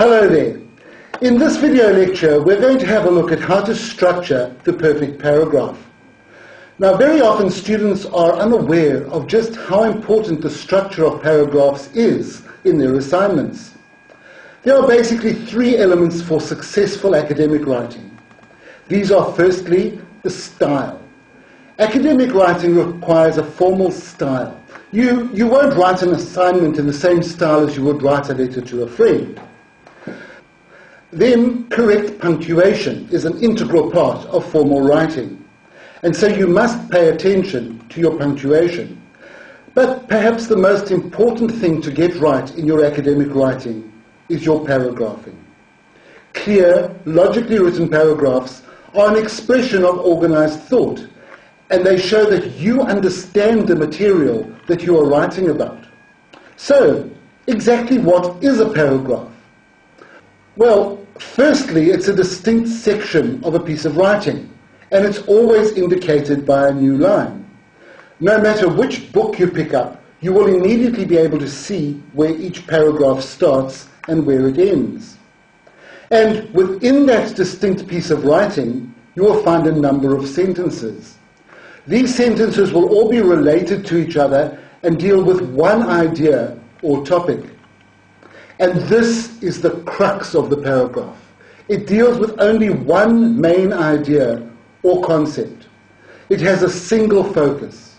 Hello there. In this video lecture, we're going to have a look at how to structure the perfect paragraph. Now, very often students are unaware of just how important the structure of paragraphs is in their assignments. There are basically three elements for successful academic writing. These are firstly, the style. Academic writing requires a formal style. You won't write an assignment in the same style as you would write a letter to a friend. Then, correct punctuation is an integral part of formal writing. And so you must pay attention to your punctuation. But perhaps the most important thing to get right in your academic writing is your paragraphing. Clear, logically written paragraphs are an expression of organized thought, and they show that you understand the material that you are writing about. So, exactly what is a paragraph? Well, firstly, it's a distinct section of a piece of writing, and it's always indicated by a new line. No matter which book you pick up, you will immediately be able to see where each paragraph starts and where it ends. And within that distinct piece of writing, you will find a number of sentences. These sentences will all be related to each other and deal with one idea or topic. And this is the crux of the paragraph. It deals with only one main idea or concept. It has a single focus.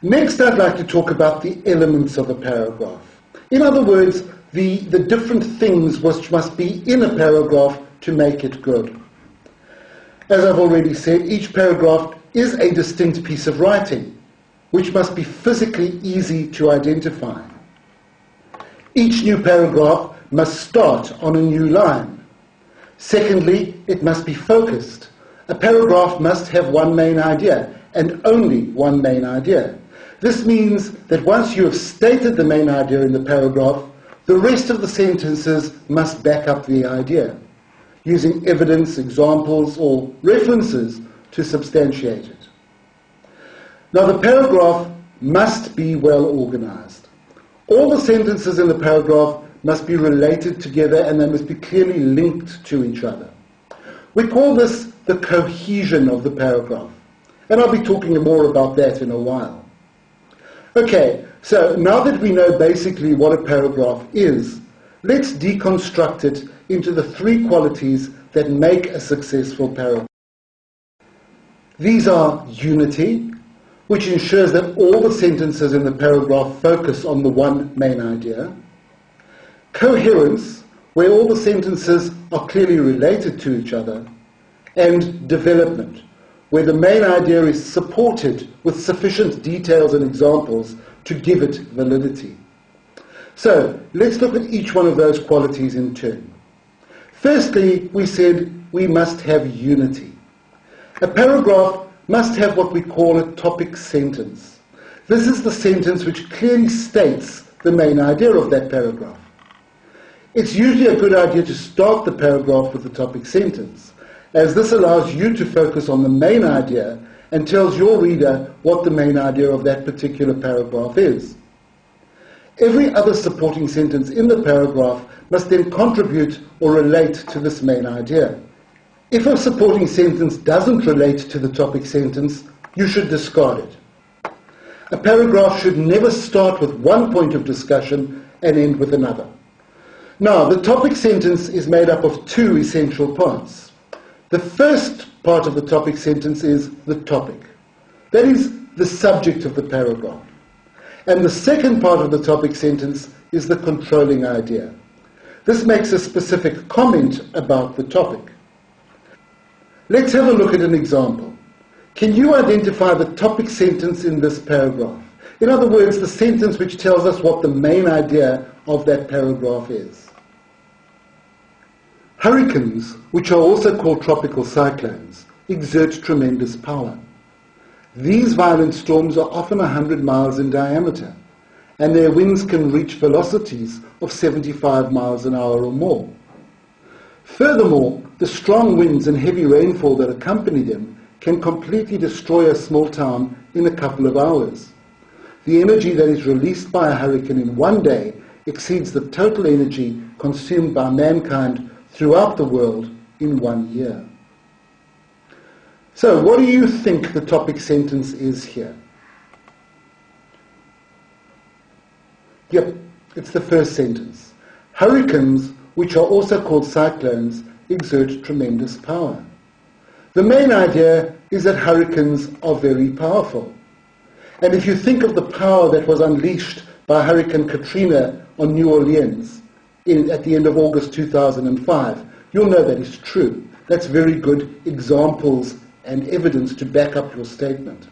Next, I'd like to talk about the elements of a paragraph. In other words, the different things which must be in a paragraph to make it good. As I've already said, each paragraph is a distinct piece of writing, which must be physically easy to identify. Each new paragraph must start on a new line. Secondly, it must be focused. A paragraph must have one main idea, and only one main idea. This means that once you have stated the main idea in the paragraph, the rest of the sentences must back up the idea, using evidence, examples, or references to substantiate it. Now, the paragraph must be well organized. All the sentences in the paragraph must be related together and they must be clearly linked to each other. We call this the cohesion of the paragraph, and I'll be talking more about that in a while. Okay, so now that we know basically what a paragraph is, let's deconstruct it into the three qualities that make a successful paragraph. These are unity, which ensures that all the sentences in the paragraph focus on the one main idea. Coherence, where all the sentences are clearly related to each other. And development, where the main idea is supported with sufficient details and examples to give it validity. So, let's look at each one of those qualities in turn. Firstly, we said we must have unity. A paragraph must have what we call a topic sentence. This is the sentence which clearly states the main idea of that paragraph. It's usually a good idea to start the paragraph with the topic sentence, as this allows you to focus on the main idea and tells your reader what the main idea of that particular paragraph is. Every other supporting sentence in the paragraph must then contribute or relate to this main idea. If a supporting sentence doesn't relate to the topic sentence, you should discard it. A paragraph should never start with one point of discussion and end with another. Now, the topic sentence is made up of two essential parts. The first part of the topic sentence is the topic. That is the subject of the paragraph. And the second part of the topic sentence is the controlling idea. This makes a specific comment about the topic. Let's have a look at an example. Can you identify the topic sentence in this paragraph? In other words, the sentence which tells us what the main idea of that paragraph is. Hurricanes, which are also called tropical cyclones, exert tremendous power. These violent storms are often 100 miles in diameter, and their winds can reach velocities of 75 miles an hour or more. Furthermore, the strong winds and heavy rainfall that accompany them can completely destroy a small town in a couple of hours. The energy that is released by a hurricane in one day exceeds the total energy consumed by mankind throughout the world in 1 year. So, what do you think the topic sentence is here? Yep, it's the first sentence. Hurricanes, which are also called cyclones, exert tremendous power. The main idea is that hurricanes are very powerful. And if you think of the power that was unleashed by Hurricane Katrina on New Orleans at the end of August 2005, you'll know that is true. That's very good examples and evidence to back up your statement.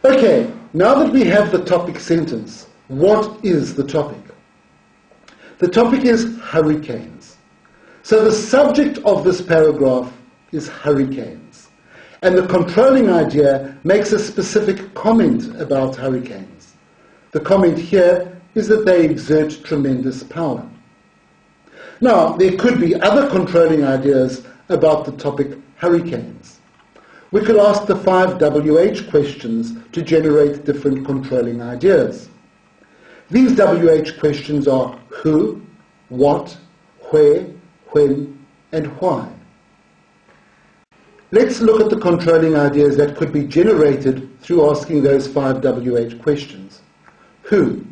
Okay, now that we have the topic sentence, what is the topic? The topic is hurricanes. So the subject of this paragraph is hurricanes. And the controlling idea makes a specific comment about hurricanes. The comment here is that they exert tremendous power. Now, there could be other controlling ideas about the topic hurricanes. We could ask the 5 WH questions to generate different controlling ideas. These WH questions are who, what, where, when, and why. Let's look at the controlling ideas that could be generated through asking those 5 WH questions. Who?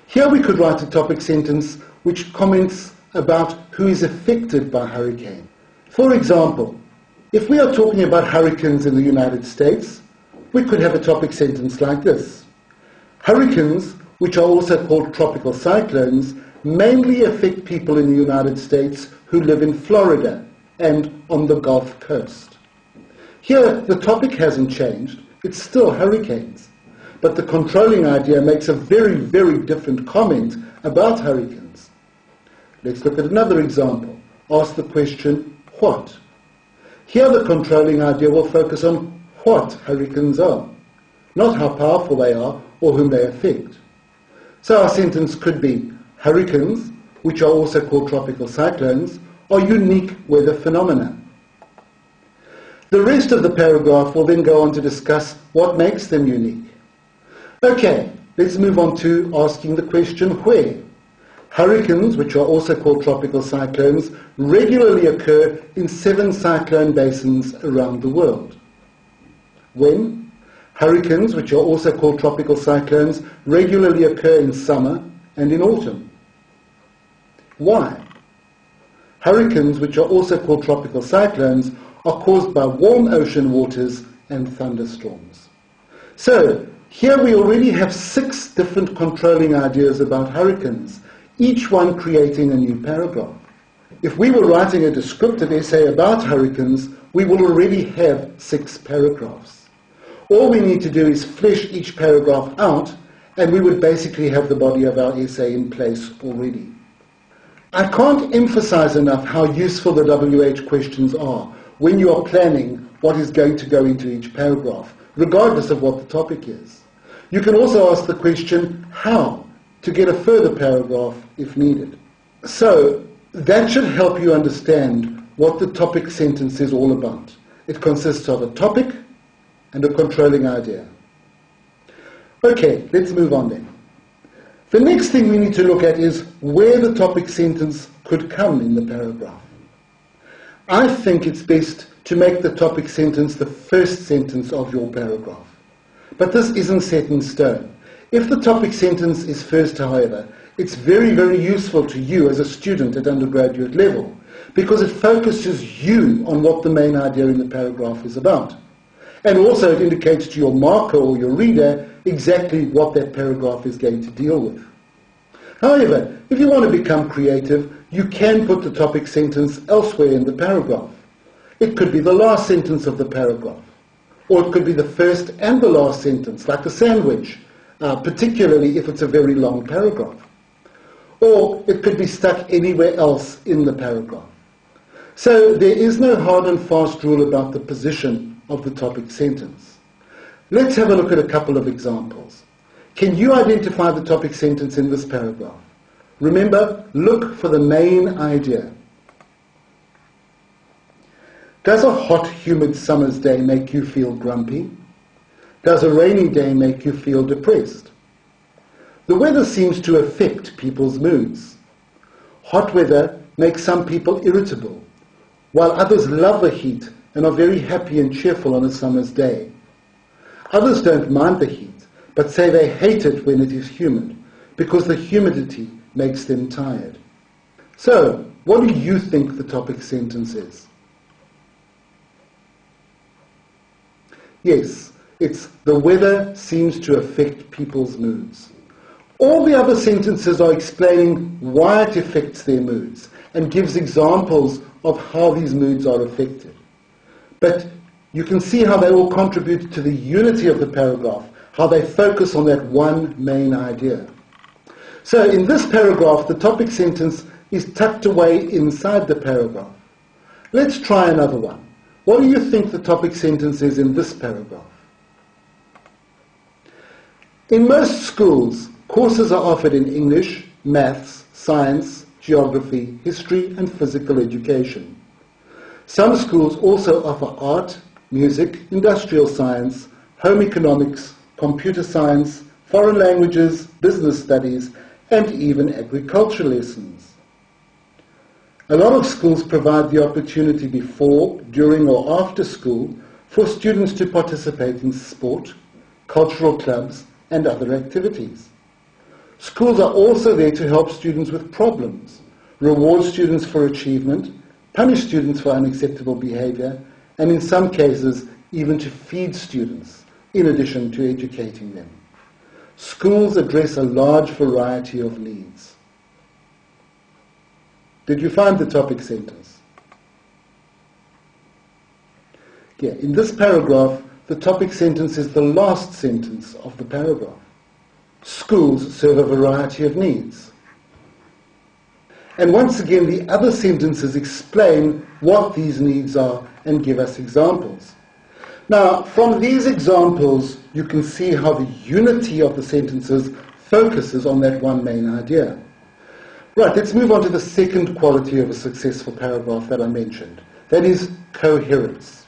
Here we could write a topic sentence which comments about who is affected by hurricane. For example, if we are talking about hurricanes in the United States, we could have a topic sentence like this. Hurricanes, which are also called tropical cyclones, mainly affect people in the United States who live in Florida and on the Gulf Coast. Here, the topic hasn't changed. It's still hurricanes. But the controlling idea makes a very, very different comment about hurricanes. Let's look at another example. Ask the question, what? Here the controlling idea will focus on what hurricanes are, not how powerful they are or whom they affect. So our sentence could be, hurricanes, which are also called tropical cyclones, are unique weather phenomena. The rest of the paragraph will then go on to discuss what makes them unique. Okay, let's move on to asking the question where. Hurricanes, which are also called tropical cyclones, regularly occur in 7 cyclone basins around the world. When? Hurricanes, which are also called tropical cyclones, regularly occur in summer and in autumn. Why? Hurricanes, which are also called tropical cyclones, are caused by warm ocean waters and thunderstorms. So, here we already have 6 different controlling ideas about hurricanes, each one creating a new paragraph. If we were writing a descriptive essay about hurricanes, we will already have 6 paragraphs. All we need to do is flesh each paragraph out, and we would basically have the body of our essay in place already. I can't emphasize enough how useful the WH questions are when you are planning what is going to go into each paragraph, regardless of what the topic is. You can also ask the question, how, to get a further paragraph if needed. So, that should help you understand what the topic sentence is all about. It consists of a topic and a controlling idea. Okay, let's move on then. The next thing we need to look at is where the topic sentence could come in the paragraph. I think it's best to make the topic sentence the first sentence of your paragraph. But this isn't set in stone. If the topic sentence is first, however, it's very, very useful to you as a student at undergraduate level because it focuses you on what the main idea in the paragraph is about. And also it indicates to your marker or your reader exactly what that paragraph is going to deal with. However, if you want to become creative, you can put the topic sentence elsewhere in the paragraph. It could be the last sentence of the paragraph, or it could be the first and the last sentence, like a sandwich, particularly if it's a very long paragraph. Or it could be stuck anywhere else in the paragraph. So there is no hard and fast rule about the position of the topic sentence. Let's have a look at a couple of examples. Can you identify the topic sentence in this paragraph? Remember, look for the main idea. Does a hot, humid summer's day make you feel grumpy? Does a rainy day make you feel depressed? The weather seems to affect people's moods. Hot weather makes some people irritable, while others love the heat and are very happy and cheerful on a summer's day. Others don't mind the heat, but say they hate it when it is humid, because the humidity makes them tired. So, what do you think the topic sentence is? Yes, it's the weather seems to affect people's moods. All the other sentences are explaining why it affects their moods and gives examples of how these moods are affected. But you can see how they all contribute to the unity of the paragraph, how they focus on that one main idea. So in this paragraph, the topic sentence is tucked away inside the paragraph. Let's try another one. What do you think the topic sentence is in this paragraph? In most schools, courses are offered in English, maths, science, geography, history, and physical education. Some schools also offer art, music, industrial science, home economics, computer science, foreign languages, business studies, and even agriculture lessons. A lot of schools provide the opportunity before, during, or after school for students to participate in sport, cultural clubs, and other activities. Schools are also there to help students with problems, reward students for achievement, punish students for unacceptable behavior, and in some cases, even to feed students, in addition to educating them. Schools address a large variety of needs. Did you find the topic sentence? Yeah, in this paragraph, the topic sentence is the last sentence of the paragraph. Schools serve a variety of needs. And once again, the other sentences explain what these needs are and give us examples. Now, from these examples, you can see how the unity of the sentences focuses on that one main idea. Right, let's move on to the second quality of a successful paragraph that I mentioned. That is coherence.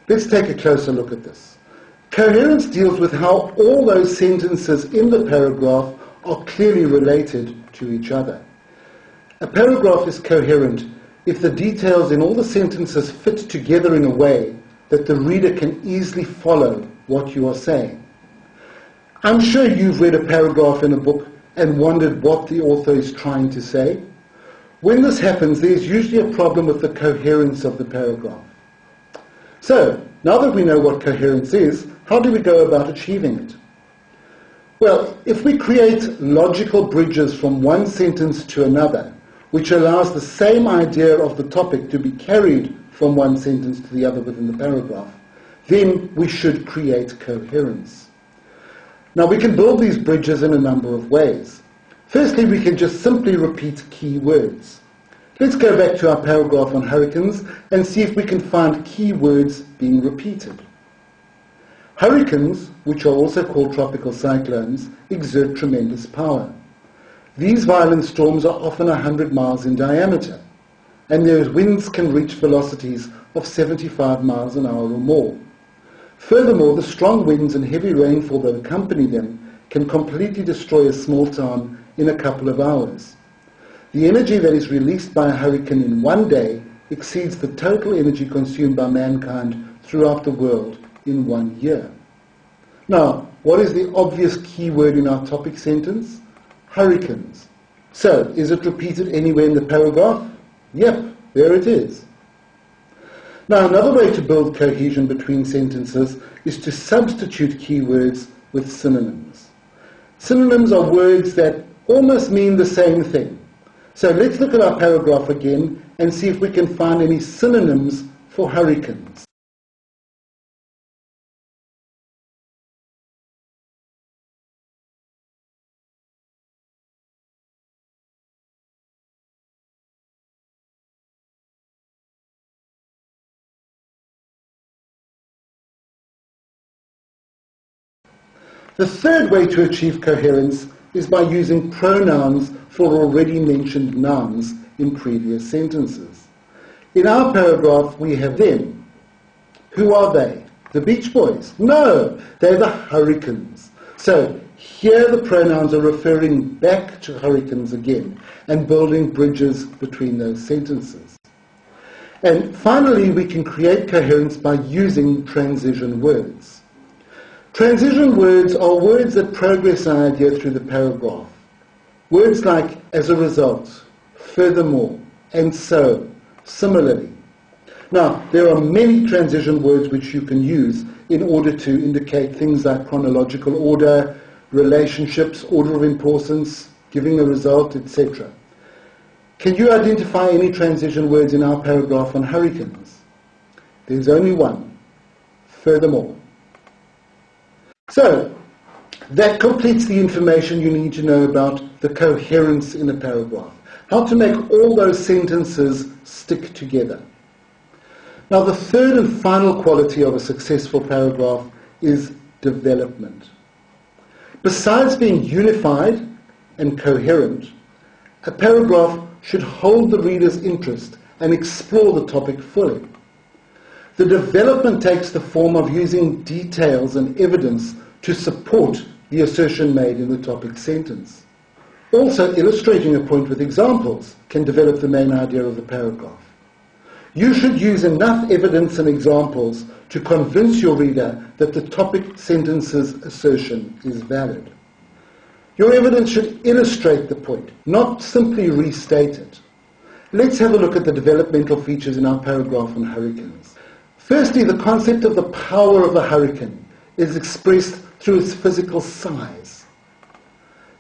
Let's take a closer look at this. Coherence deals with how all those sentences in the paragraph are clearly related to each other. A paragraph is coherent if the details in all the sentences fit together in a way that the reader can easily follow what you are saying. I'm sure you've read a paragraph in a book and wondered what the author is trying to say. When this happens, there's usually a problem with the coherence of the paragraph. So, now that we know what coherence is, how do we go about achieving it? Well, if we create logical bridges from one sentence to another, which allows the same idea of the topic to be carried from one sentence to the other within the paragraph, then we should create coherence. Now, we can build these bridges in a number of ways. Firstly, we can just simply repeat key words. Let's go back to our paragraph on hurricanes and see if we can find key words being repeated. Hurricanes, which are also called tropical cyclones, exert tremendous power. These violent storms are often 100 miles in diameter, and their winds can reach velocities of 75 miles an hour or more. Furthermore, the strong winds and heavy rainfall that accompany them can completely destroy a small town in a couple of hours. The energy that is released by a hurricane in one day exceeds the total energy consumed by mankind throughout the world in 1 year. Now, what is the obvious key word in our topic sentence? Hurricanes. So, is it repeated anywhere in the paragraph? Yep, there it is. Now, another way to build cohesion between sentences is to substitute keywords with synonyms. Synonyms are words that almost mean the same thing. So let's look at our paragraph again and see if we can find any synonyms for hurricanes. The third way to achieve coherence is by using pronouns for already mentioned nouns in previous sentences. In our paragraph, we have them. Who are they? The Beach Boys? No, they're the Hurricanes. So here the pronouns are referring back to hurricanes again and building bridges between those sentences. And finally, we can create coherence by using transition words. Transition words are words that progress an idea through the paragraph. Words like as a result, furthermore, and so, similarly. Now, there are many transition words which you can use in order to indicate things like chronological order, relationships, order of importance, giving a result, etc. Can you identify any transition words in our paragraph on hurricanes? There's only one, furthermore. So, that completes the information you need to know about the coherence in a paragraph, how to make all those sentences stick together. Now, the third and final quality of a successful paragraph is development. Besides being unified and coherent, a paragraph should hold the reader's interest and explore the topic fully. The development takes the form of using details and evidence to support the assertion made in the topic sentence. Also, illustrating a point with examples can develop the main idea of the paragraph. You should use enough evidence and examples to convince your reader that the topic sentence's assertion is valid. Your evidence should illustrate the point, not simply restate it. Let's have a look at the developmental features in our paragraph on hurricanes. Firstly, the concept of the power of a hurricane is expressed through its physical size.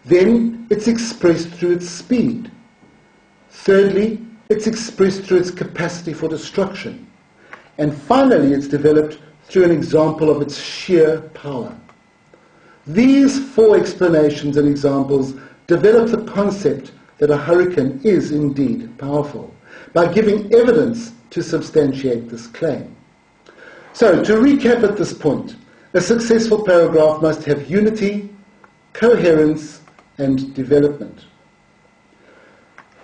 Then, it's expressed through its speed. Thirdly, it's expressed through its capacity for destruction. And finally, it's developed through an example of its sheer power. These four explanations and examples develop the concept that a hurricane is indeed powerful, by giving evidence to substantiate this claim. So, to recap at this point, a successful paragraph must have unity, coherence, and development.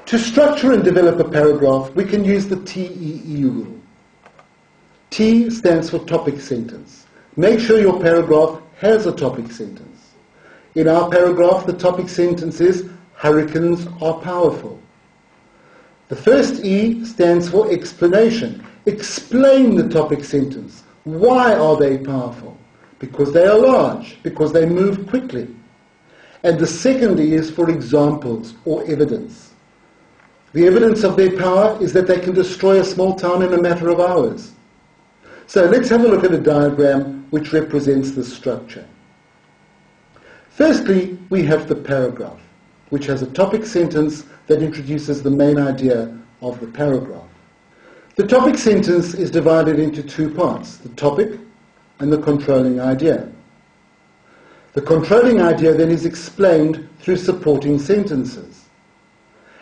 To structure and develop a paragraph, we can use the TEE rule. T stands for topic sentence. Make sure your paragraph has a topic sentence. In our paragraph, the topic sentence is, hurricanes are powerful. The first E stands for explanation. Explain the topic sentence. Why are they powerful? Because they are large, because they move quickly. And the second E is for examples or evidence. The evidence of their power is that they can destroy a small town in a matter of hours. So let's have a look at a diagram which represents this structure. Firstly, we have the paragraph, which has a topic sentence that introduces the main idea of the paragraph. The topic sentence is divided into two parts, the topic and the controlling idea. The controlling idea then is explained through supporting sentences.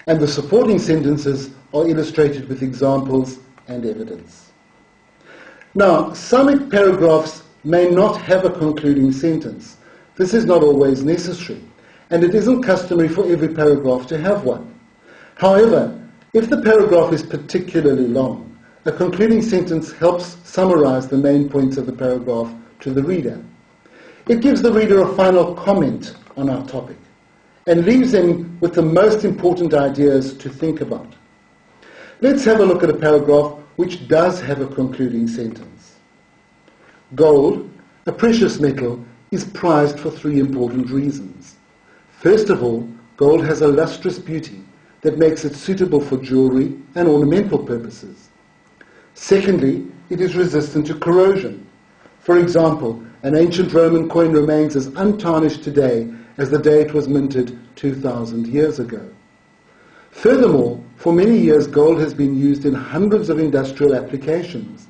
And the supporting sentences are illustrated with examples and evidence. Now, some paragraphs may not have a concluding sentence. This is not always necessary, and it isn't customary for every paragraph to have one. However, if the paragraph is particularly long, a concluding sentence helps summarize the main points of the paragraph to the reader. It gives the reader a final comment on our topic and leaves them with the most important ideas to think about. Let's have a look at a paragraph which does have a concluding sentence. Gold, a precious metal, is prized for three important reasons. First of all, gold has a lustrous beauty that makes it suitable for jewelry and ornamental purposes. Secondly, it is resistant to corrosion. For example, an ancient Roman coin remains as untarnished today as the day it was minted 2,000 years ago. Furthermore, for many years gold has been used in hundreds of industrial applications.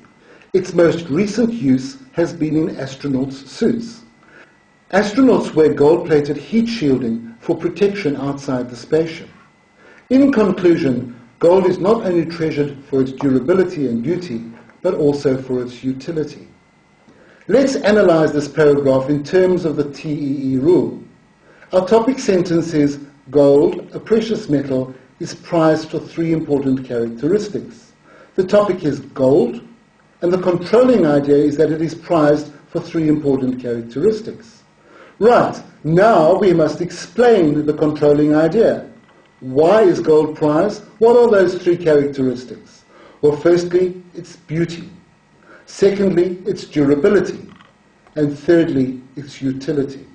Its most recent use has been in astronauts' suits. Astronauts wear gold-plated heat shielding for protection outside the spaceship. In conclusion, gold is not only treasured for its durability and beauty, but also for its utility. Let's analyze this paragraph in terms of the TEE rule. Our topic sentence is, gold, a precious metal, is prized for three important characteristics. The topic is gold, and the controlling idea is that it is prized for three important characteristics. Right, now we must explain the controlling idea. Why is gold prized? What are those three characteristics? Well, firstly, it's beauty. Secondly, it's durability. And thirdly, its utility.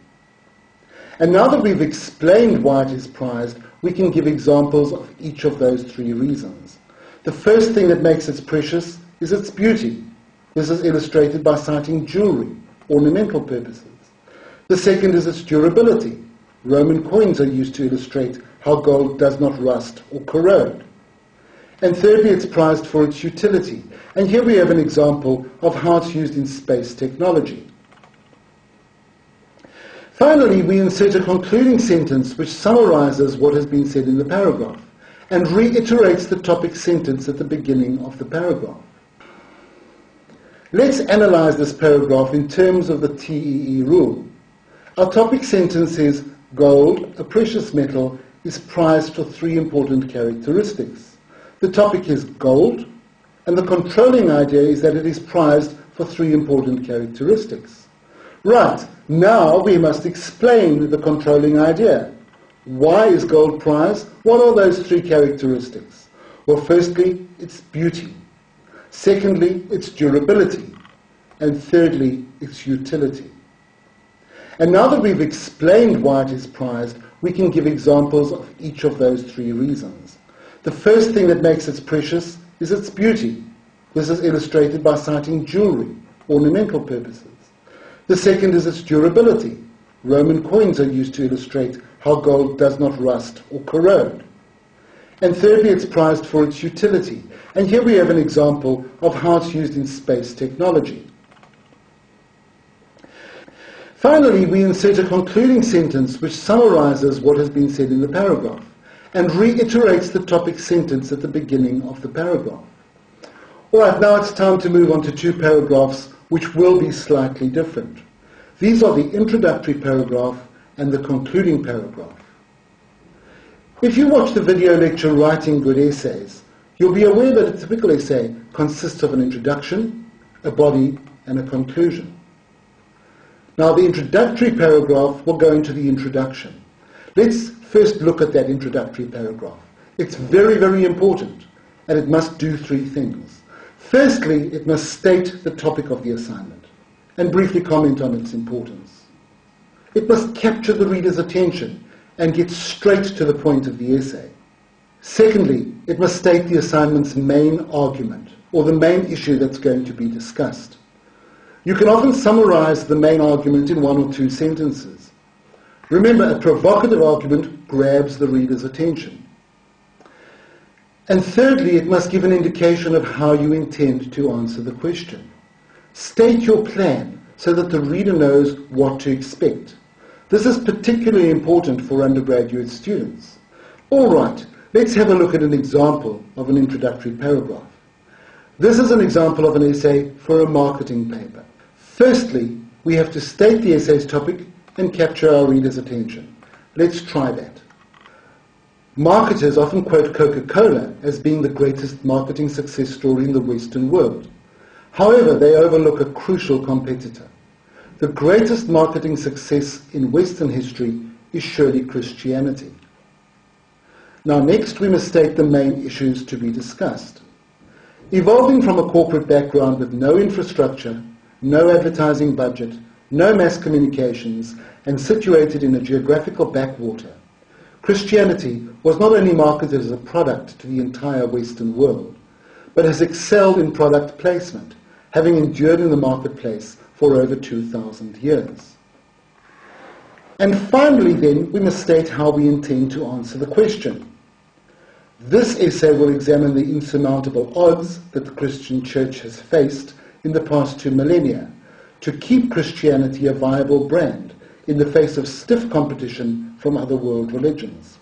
And now that we've explained why it is prized, we can give examples of each of those three reasons. The first thing that makes it precious is its beauty. This is illustrated by citing jewelry, ornamental purposes. The second is its durability. Roman coins are used to illustrate how gold does not rust or corrode. And thirdly, it's prized for its utility. And here we have an example of how it's used in space technology. Finally, we insert a concluding sentence which summarizes what has been said in the paragraph and reiterates the topic sentence at the beginning of the paragraph. Let's analyze this paragraph in terms of the TEE rule. Our topic sentence is, gold, a precious metal, is prized for three important characteristics. The topic is gold, and the controlling idea is that it is prized for three important characteristics. Right, now we must explain the controlling idea. Why is gold prized? What are those three characteristics? Well, firstly, it's beauty. Secondly, its durability. And thirdly, its utility. And now that we've explained why it is prized, we can give examples of each of those three reasons. The first thing that makes it precious is its beauty. This is illustrated by citing jewelry, ornamental purposes. The second is its durability. Roman coins are used to illustrate how gold does not rust or corrode. And thirdly, it's prized for its utility. And here we have an example of how it's used in space technology. Finally, we insert a concluding sentence which summarizes what has been said in the paragraph and reiterates the topic sentence at the beginning of the paragraph. All right, now it's time to move on to two paragraphs which will be slightly different. These are the introductory paragraph and the concluding paragraph. If you watch the video lecture Writing Good Essays, you'll be aware that a typical essay consists of an introduction, a body, and a conclusion. Now, the introductory paragraph will go into the introduction. Let's first look at that introductory paragraph. It's very, very important, and it must do three things. Firstly, it must state the topic of the assignment and briefly comment on its importance. It must capture the reader's attention and get straight to the point of the essay. Secondly, it must state the assignment's main argument or the main issue that's going to be discussed. You can often summarize the main argument in one or two sentences. Remember, a provocative argument grabs the reader's attention. And thirdly, it must give an indication of how you intend to answer the question. State your plan so that the reader knows what to expect. This is particularly important for undergraduate students. All right, let's have a look at an example of an introductory paragraph. This is an example of an essay for a marketing paper. Firstly, we have to state the essay's topic and capture our reader's attention. Let's try that. Marketers often quote Coca-Cola as being the greatest marketing success story in the Western world. However, they overlook a crucial competitor. The greatest marketing success in Western history is surely Christianity. Now next we must state the main issues to be discussed. Evolving from a corporate background with no infrastructure, no advertising budget, no mass communications, and situated in a geographical backwater, Christianity was not only marketed as a product to the entire Western world, but has excelled in product placement, having endured in the marketplace for over 2,000 years. And finally then, we must state how we intend to answer the question. This essay will examine the insurmountable odds that the Christian Church has faced in the past 2 millennia to keep Christianity a viable brand in the face of stiff competition from other world religions.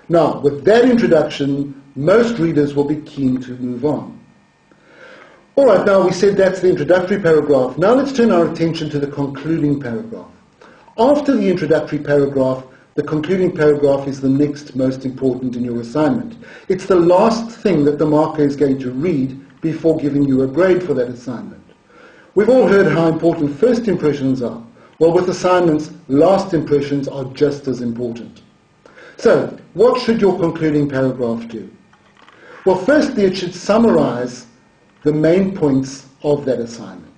Now, with that introduction, most readers will be keen to move on. All right, now we said that's the introductory paragraph. Now let's turn our attention to the concluding paragraph. After the introductory paragraph, the concluding paragraph is the next most important in your assignment. It's the last thing that the marker is going to read before giving you a grade for that assignment. We've all heard how important first impressions are. Well, with assignments, last impressions are just as important. So, what should your concluding paragraph do? Well, firstly, it should summarize the main points of that assignment.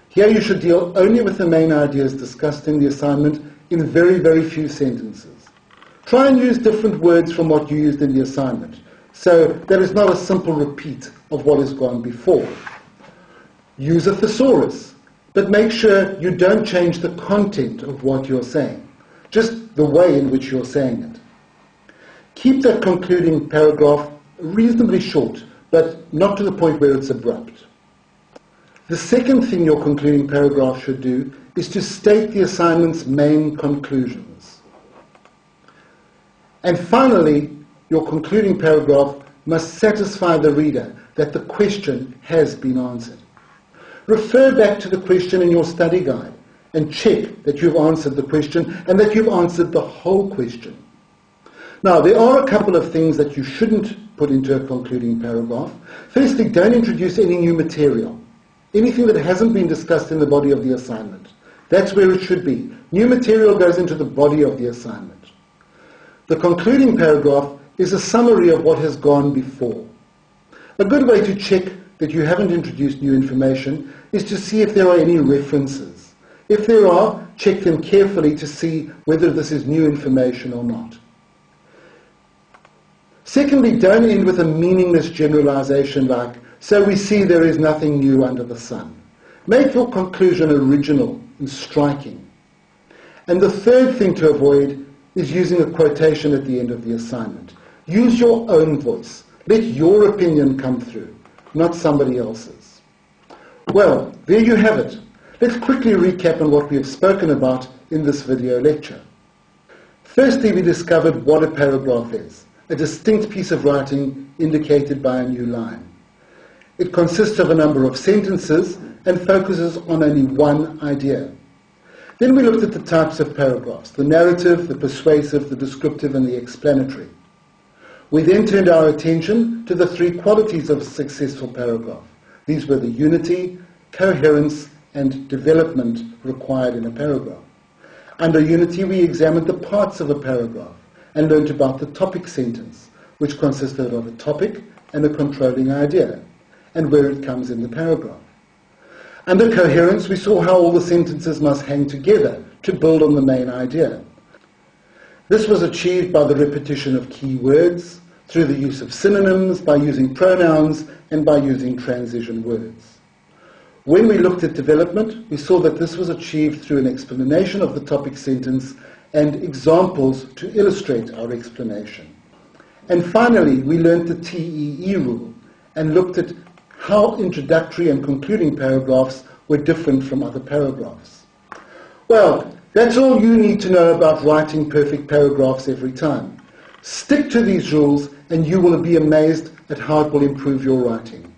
Here you should deal only with the main ideas discussed in the assignment in very, very few sentences. Try and use different words from what you used in the assignment, so that it's not a simple repeat of what has gone before. Use a thesaurus, but make sure you don't change the content of what you're saying, just the way in which you're saying it. Keep that concluding paragraph reasonably short, but not to the point where it's abrupt. The second thing your concluding paragraph should do is to state the assignment's main conclusions. And finally, your concluding paragraph must satisfy the reader that the question has been answered. Refer back to the question in your study guide and check that you've answered the question and that you've answered the whole question. Now, there are a couple of things that you shouldn't put into a concluding paragraph. Firstly, don't introduce any new material. Anything that hasn't been discussed in the body of the assignment. That's where it should be. New material goes into the body of the assignment. The concluding paragraph is a summary of what has gone before. A good way to check that you haven't introduced new information is to see if there are any references. If there are, check them carefully to see whether this is new information or not. Secondly, don't end with a meaningless generalization like, so we see there is nothing new under the sun. Make your conclusion original and striking. And the third thing to avoid is using a quotation at the end of the assignment. Use your own voice. Let your opinion come through, not somebody else's. Well, there you have it. Let's quickly recap on what we have spoken about in this video lecture. Firstly, we discovered what a paragraph is, a distinct piece of writing indicated by a new line. It consists of a number of sentences and focuses on only one idea. Then we looked at the types of paragraphs, the narrative, the persuasive, the descriptive, and the explanatory. We then turned our attention to the three qualities of a successful paragraph. These were the unity, coherence, and development required in a paragraph. Under unity, we examined the parts of a paragraph and learned about the topic sentence, which consisted of a topic and a controlling idea, and where it comes in the paragraph. Under coherence, we saw how all the sentences must hang together to build on the main idea. This was achieved by the repetition of key words, through the use of synonyms, by using pronouns, and by using transition words. When we looked at development, we saw that this was achieved through an explanation of the topic sentence and examples to illustrate our explanation. And finally, we learned the TEE rule and looked at how introductory and concluding paragraphs were different from other paragraphs. Well, that's all you need to know about writing perfect paragraphs every time. Stick to these rules and you will be amazed at how it will improve your writing.